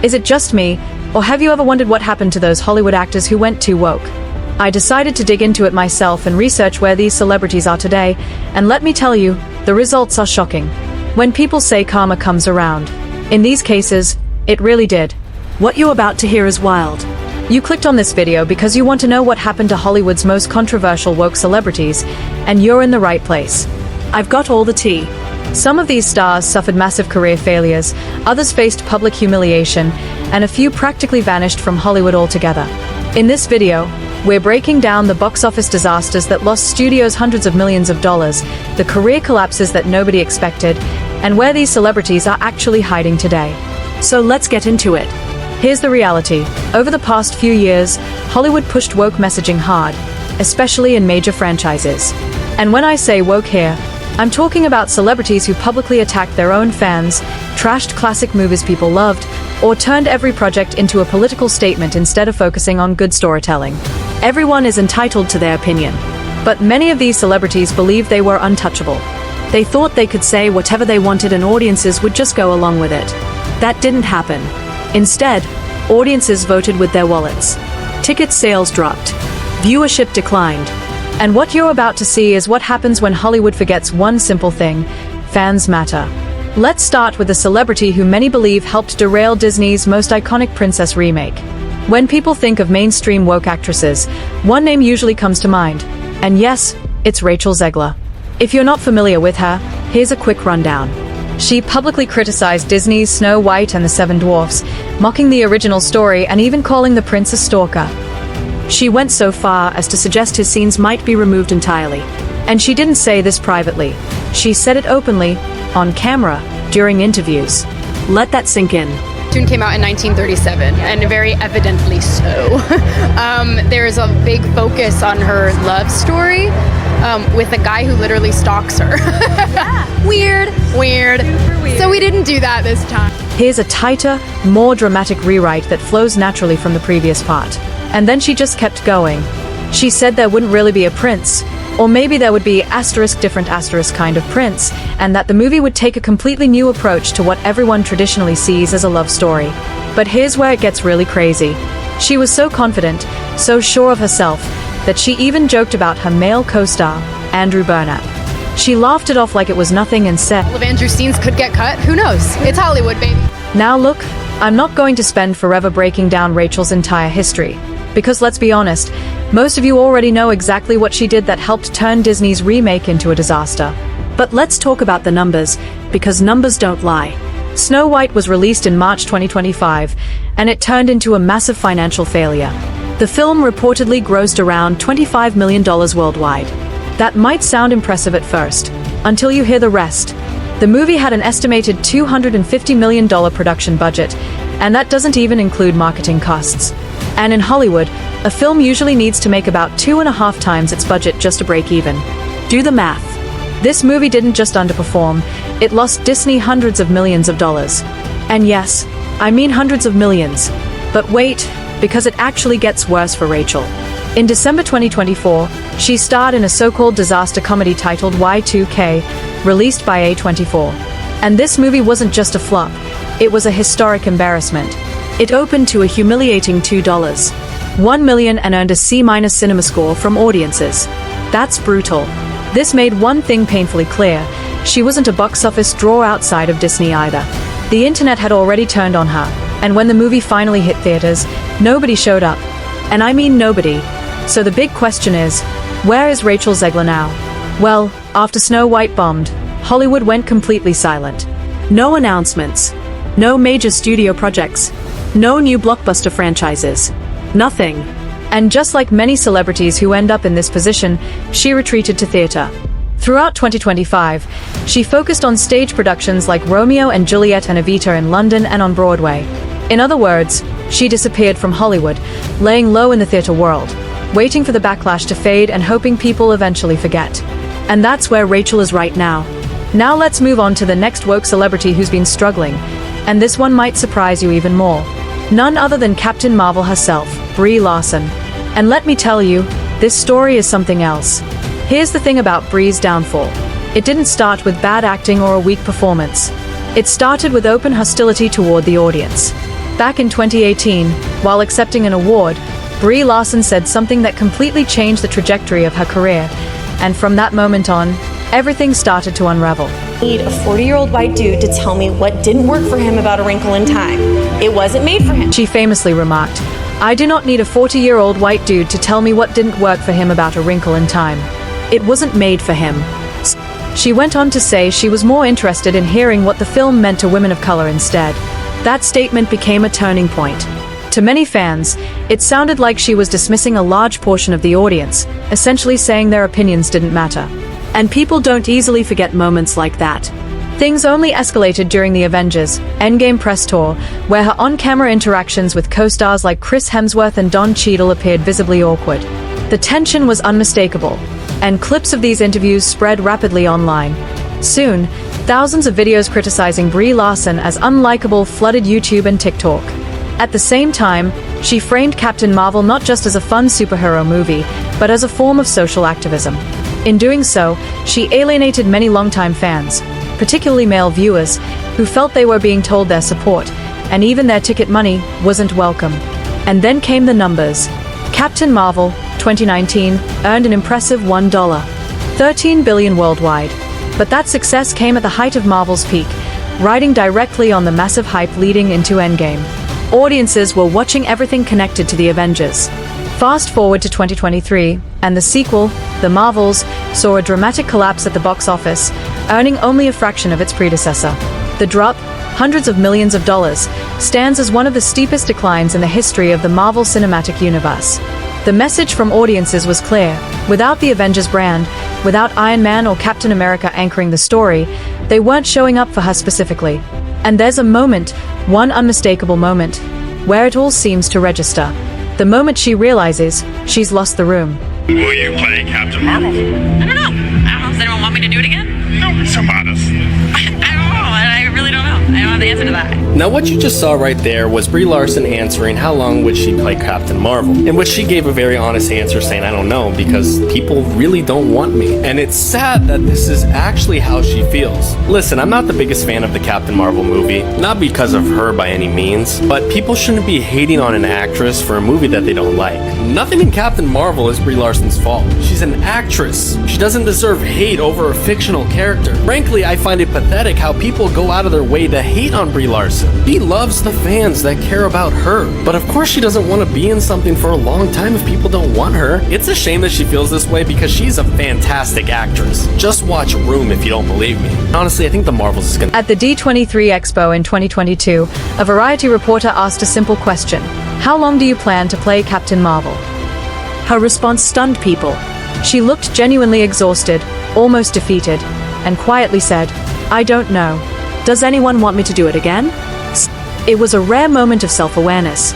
Is it just me, or have you ever wondered what happened to those Hollywood actors who went too woke? I decided to dig into it myself and research where these celebrities are today, and let me tell you, the results are shocking. When people say karma comes around, in these cases, it really did. What you're about to hear is wild. You clicked on this video because you want to know what happened to Hollywood's most controversial woke celebrities, and you're in the right place. I've got all the tea. Some of these stars suffered massive career failures, others faced public humiliation, and a few practically vanished from Hollywood altogether. In this video, we're breaking down the box office disasters that lost studios hundreds of millions of dollars, the career collapses that nobody expected, and where these celebrities are actually hiding today. So let's get into it. Here's the reality. Over the past few years, Hollywood pushed woke messaging hard, especially in major franchises. And when I say woke here, I'm talking about celebrities who publicly attacked their own fans, trashed classic movies people loved, or turned every project into a political statement instead of focusing on good storytelling. Everyone is entitled to their opinion, but many of these celebrities believed they were untouchable. They thought they could say whatever they wanted and audiences would just go along with it. That didn't happen. Instead, audiences voted with their wallets. Ticket sales dropped. Viewership declined. And what you're about to see is what happens when Hollywood forgets one simple thing: fans matter. Let's start with a celebrity who many believe helped derail Disney's most iconic princess remake. When people think of mainstream woke actresses, one name usually comes to mind. And yes, it's Rachel Zegler. If you're not familiar with her, here's a quick rundown. She publicly criticized Disney's Snow White and the Seven Dwarfs, mocking the original story and even calling the prince a stalker. She went so far as to suggest his scenes might be removed entirely. And she didn't say this privately. She said it openly, on camera, during interviews. Let that sink in. Cartoon came out in 1937, and very evidently so. There is a big focus on her love story with a guy who literally stalks her. Weird. So we didn't do that this time. Here's a tighter, more dramatic rewrite that flows naturally from the previous part. And then she just kept going. She said there wouldn't really be a prince, or maybe there would be different kind of prince, and that the movie would take a completely new approach to what everyone traditionally sees as a love story. But here's where it gets really crazy. She was so confident, so sure of herself, that she even joked about her male co-star, Andrew Burnap. She laughed it off like it was nothing and said, All of Andrew's scenes could get cut. Who knows? It's Hollywood, baby. Now look, I'm not going to spend forever breaking down Rachel's entire history. Because let's be honest, most of you already know exactly what she did that helped turn Disney's remake into a disaster. But let's talk about the numbers, because numbers don't lie. Snow White was released in March 2025, and it turned into a massive financial failure. The film reportedly grossed around $25 million worldwide. That might sound impressive at first, until you hear the rest. The movie had an estimated $250 million production budget, and that doesn't even include marketing costs. And in Hollywood, a film usually needs to make about 2.5 times its budget just to break even. Do the math. This movie didn't just underperform, it lost Disney hundreds of millions of dollars. And yes, I mean hundreds of millions. But wait, because it actually gets worse for Rachel. In December 2024, she starred in a so-called disaster comedy titled Y2K, released by A24. And this movie wasn't just a flop, it was a historic embarrassment. It opened to a humiliating $1 million and earned a C- cinema score from audiences. That's brutal. This made one thing painfully clear: she wasn't a box office draw outside of Disney either. The internet had already turned on her, and when the movie finally hit theaters, nobody showed up. And I mean nobody. So the big question is, where is Rachel Zegler now? Well, after Snow White bombed, Hollywood went completely silent. No announcements. No major studio projects. No new blockbuster franchises. Nothing. And just like many celebrities who end up in this position, she retreated to theater. Throughout 2025, she focused on stage productions like Romeo and Juliet and Evita in London and on Broadway. In other words, she disappeared from Hollywood, laying low in the theater world, waiting for the backlash to fade and hoping people eventually forget. And that's where Rachel is right now. Now let's move on to the next woke celebrity who's been struggling, and this one might surprise you even more. None other than Captain Marvel herself, Brie Larson. And let me tell you, this story is something else. Here's the thing about Brie's downfall. It didn't start with bad acting or a weak performance. It started with open hostility toward the audience. Back in 2018, while accepting an award, Brie Larson said something that completely changed the trajectory of her career, and from that moment on, everything started to unravel. I need a 40-year-old white dude to tell me what didn't work for him about A Wrinkle in Time. It wasn't made for him. She famously remarked, "I do not need a 40-year-old white dude to tell me what didn't work for him about A Wrinkle in Time. It wasn't made for him." She went on to say she was more interested in hearing what the film meant to women of color instead. That statement became a turning point. To many fans, it sounded like she was dismissing a large portion of the audience, essentially saying their opinions didn't matter. And people don't easily forget moments like that. Things only escalated during the Avengers Endgame press tour, where her on-camera interactions with co-stars like Chris Hemsworth and Don Cheadle appeared visibly awkward. The tension was unmistakable, and clips of these interviews spread rapidly online. Soon, thousands of videos criticizing Brie Larson as unlikable flooded YouTube and TikTok. At the same time, she framed Captain Marvel not just as a fun superhero movie, but as a form of social activism. In doing so, she alienated many longtime fans, particularly male viewers, who felt they were being told their support, and even their ticket money, wasn't welcome. And then came the numbers. Captain Marvel, 2019, earned an impressive $1.13 billion worldwide. But that success came at the height of Marvel's peak, riding directly on the massive hype leading into Endgame. Audiences were watching everything connected to the Avengers. Fast forward to 2023, and the sequel, The Marvels, saw a dramatic collapse at the box office, earning only a fraction of its predecessor. The drop, hundreds of millions of dollars, stands as one of the steepest declines in the history of the Marvel Cinematic Universe. The message from audiences was clear. Without the Avengers brand, without Iron Man or Captain America anchoring the story, they weren't showing up for her specifically. And there's a moment, one unmistakable moment, where it all seems to register. The moment she realizes she's lost the room. Will you play Captain Marvel? I don't know. Does anyone want me to do it again? Don't be so modest. I don't know. I really don't know. I don't have the answer to that. Now what you just saw right there was Brie Larson answering how long would she play Captain Marvel, in which she gave a very honest answer saying I don't know because people really don't want me. And it's sad that this is actually how she feels. Listen, I'm not the biggest fan of the Captain Marvel movie, not because of her by any means, but people shouldn't be hating on an actress for a movie that they don't like. Nothing in Captain Marvel is Brie Larson's fault. She's an actress. She doesn't deserve hate over a fictional character. Frankly, I find it pathetic how people go out of their way to hate on Brie Larson. She loves the fans that care about her. But of course she doesn't want to be in something for a long time if people don't want her. It's a shame that she feels this way because she's a fantastic actress. Just watch Room if you don't believe me. Honestly, I think the Marvels is gonna... At the D23 Expo in 2022, a Variety reporter asked a simple question. How long do you plan to play Captain Marvel? Her response stunned people. She looked genuinely exhausted, almost defeated, and quietly said, I don't know. Does anyone want me to do it again? It was a rare moment of self-awareness.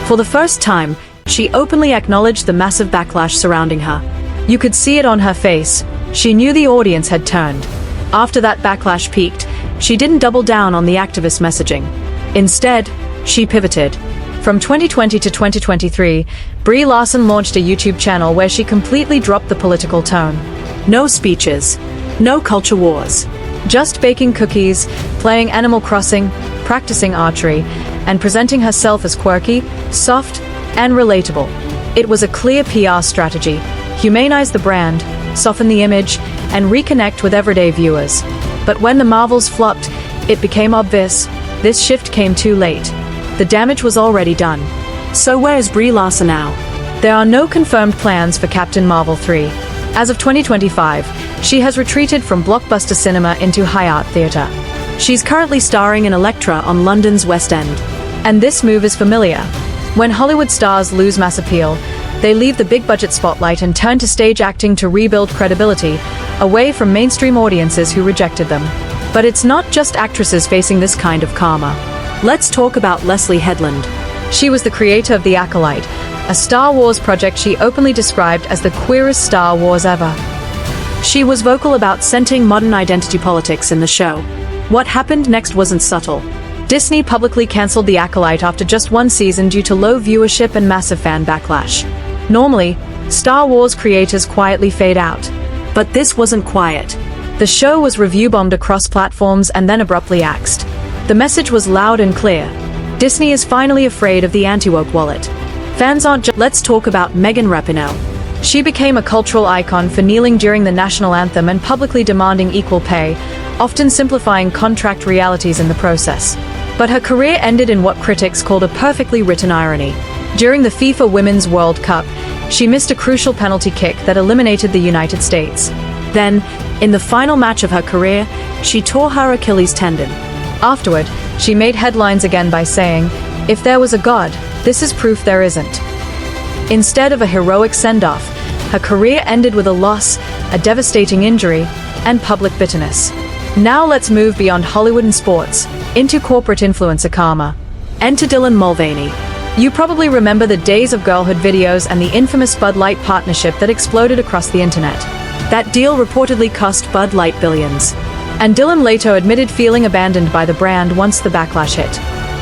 For the first time, she openly acknowledged the massive backlash surrounding her. You could see it on her face. She knew the audience had turned. After that backlash peaked, she didn't double down on the activist messaging. Instead, she pivoted. From 2020 to 2023, Brie Larson launched a YouTube channel where she completely dropped the political tone. No speeches, no culture wars. Just baking cookies, playing Animal Crossing, practicing archery, and presenting herself as quirky, soft, and relatable. It was a clear PR strategy. Humanize the brand, soften the image, and reconnect with everyday viewers. But when the Marvels flopped, it became obvious. This shift came too late. The damage was already done. So where's Brie Larson now? There are no confirmed plans for Captain Marvel 3. As of 2025, she has retreated from blockbuster cinema into high art theatre. She's currently starring in Elektra on London's West End. And this move is familiar. When Hollywood stars lose mass appeal, they leave the big budget spotlight and turn to stage acting to rebuild credibility, away from mainstream audiences who rejected them. But it's not just actresses facing this kind of karma. Let's talk about Leslie Headland. She was the creator of The Acolyte, a Star Wars project she openly described as the queerest Star Wars ever. She was vocal about centering modern identity politics in the show. What happened next wasn't subtle. Disney publicly cancelled The Acolyte after just one season due to low viewership and massive fan backlash. Normally, Star Wars creators quietly fade out. But this wasn't quiet. The show was review bombed across platforms and then abruptly axed. The message was loud and clear. Disney is finally afraid of the anti-woke wallet. Fans aren't just— Let's talk about Megan Rapinoe. She became a cultural icon for kneeling during the national anthem and publicly demanding equal pay, often simplifying contract realities in the process. But her career ended in what critics called a perfectly written irony. During the FIFA Women's World Cup, she missed a crucial penalty kick that eliminated the United States. Then, in the final match of her career, she tore her Achilles tendon. Afterward, she made headlines again by saying, "If there was a God, this is proof there isn't." Instead of a heroic send-off, her career ended with a loss, a devastating injury, and public bitterness. Now let's move beyond Hollywood and sports, into corporate influencer karma. Enter Dylan Mulvaney. You probably remember the days of girlhood videos and the infamous Bud Light partnership that exploded across the internet. That deal reportedly cost Bud Light billions. And Dylan later admitted feeling abandoned by the brand once the backlash hit.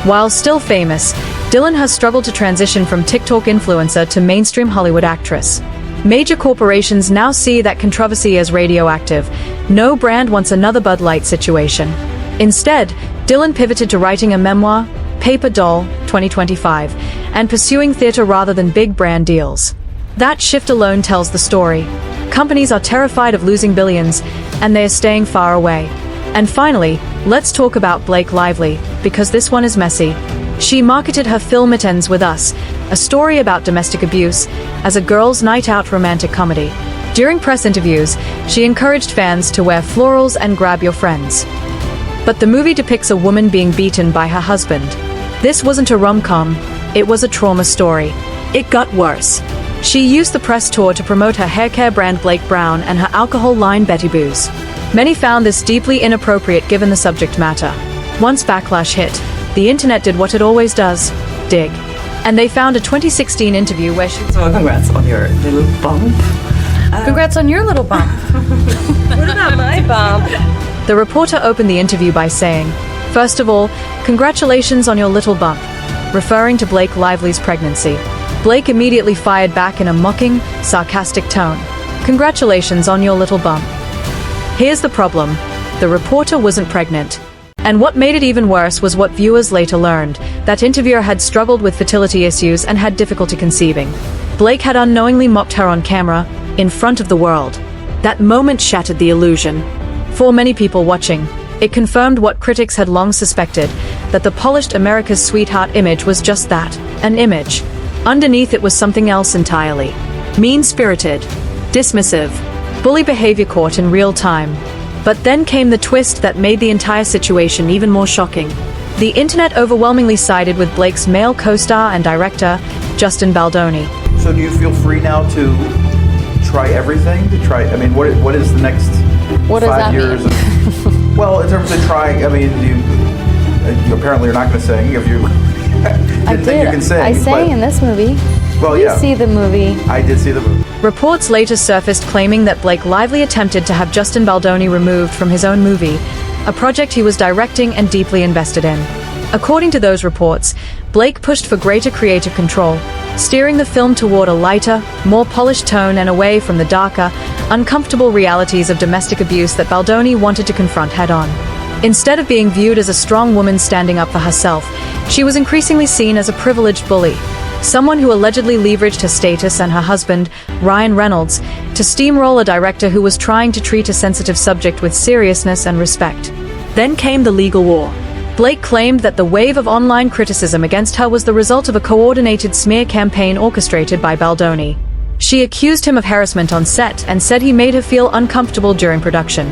While still famous, Dylan has struggled to transition from TikTok influencer to mainstream Hollywood actress. Major corporations now see that controversy as radioactive. No brand wants another Bud Light situation. Instead, Dylan pivoted to writing a memoir, Paper Doll, 2025, and pursuing theater rather than big brand deals. That shift alone tells the story. Companies are terrified of losing billions, and they are staying far away. And finally, let's talk about Blake Lively, because this one is messy. She marketed her film It Ends With Us, a story about domestic abuse, as a girls' night out romantic comedy. During press interviews, she encouraged fans to wear florals and grab your friends. But the movie depicts a woman being beaten by her husband. This wasn't a rom-com, it was a trauma story. It got worse. She used the press tour to promote her haircare brand Blake Brown and her alcohol line Betty Booze. Many found this deeply inappropriate given the subject matter. Once backlash hit, the internet did what it always does, dig. And they found a 2016 interview where she— So congrats on your little bump. Congrats on your little bump. What about my bump? The reporter opened the interview by saying, "First of all, congratulations on your little bump," referring to Blake Lively's pregnancy. Blake immediately fired back in a mocking, sarcastic tone. "Congratulations on your little bump." Here's the problem. The reporter wasn't pregnant. And what made it even worse was what viewers later learned. That interviewer had struggled with fertility issues and had difficulty conceiving. Blake had unknowingly mocked her on camera, in front of the world. That moment shattered the illusion. For many people watching, it confirmed what critics had long suspected, that the polished America's sweetheart image was just that, an image. Underneath it was something else entirely. Mean-spirited, dismissive, bully behavior caught in real time. But then came the twist that made the entire situation even more shocking. The internet overwhelmingly sided with Blake's male co-star and director, Justin Baldoni. So do you feel free now to try everything? I mean, what is the next What does 5 that years? mean? Well, in terms of trying, I mean, you apparently are not going to sing if you didn't think you can sing. I sang in this movie. Well, You yeah. see the movie. I did see the movie. Reports later surfaced claiming that Blake Lively attempted to have Justin Baldoni removed from his own movie, a project he was directing and deeply invested in. According to those reports, Blake pushed for greater creative control, steering the film toward a lighter, more polished tone and away from the darker, uncomfortable realities of domestic abuse that Baldoni wanted to confront head-on. Instead of being viewed as a strong woman standing up for herself, she was increasingly seen as a privileged bully, someone who allegedly leveraged her status and her husband, Ryan Reynolds, to steamroll a director who was trying to treat a sensitive subject with seriousness and respect. Then came the legal war. Blake claimed that the wave of online criticism against her was the result of a coordinated smear campaign orchestrated by Baldoni. She accused him of harassment on set and said he made her feel uncomfortable during production.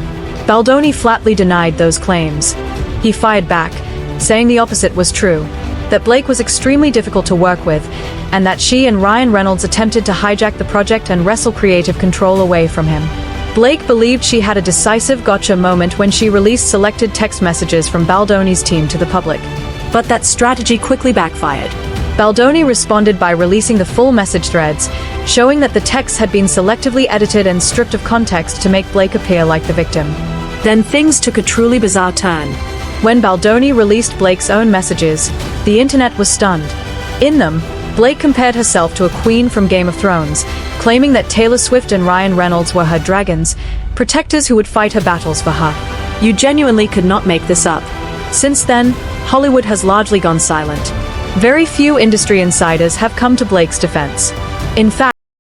Baldoni flatly denied those claims. He fired back, saying the opposite was true, that Blake was extremely difficult to work with, and that she and Ryan Reynolds attempted to hijack the project and wrestle creative control away from him. Blake believed she had a decisive gotcha moment when she released selected text messages from Baldoni's team to the public. But that strategy quickly backfired. Baldoni responded by releasing the full message threads, showing that the texts had been selectively edited and stripped of context to make Blake appear like the victim. Then things took a truly bizarre turn. When Baldoni released Blake's own messages, the internet was stunned. In them, Blake compared herself to a queen from Game of Thrones, claiming that Taylor Swift and Ryan Reynolds were her dragons, protectors who would fight her battles for her. You genuinely could not make this up. Since then, Hollywood has largely gone silent. Very few industry insiders have come to Blake's defense. In fact,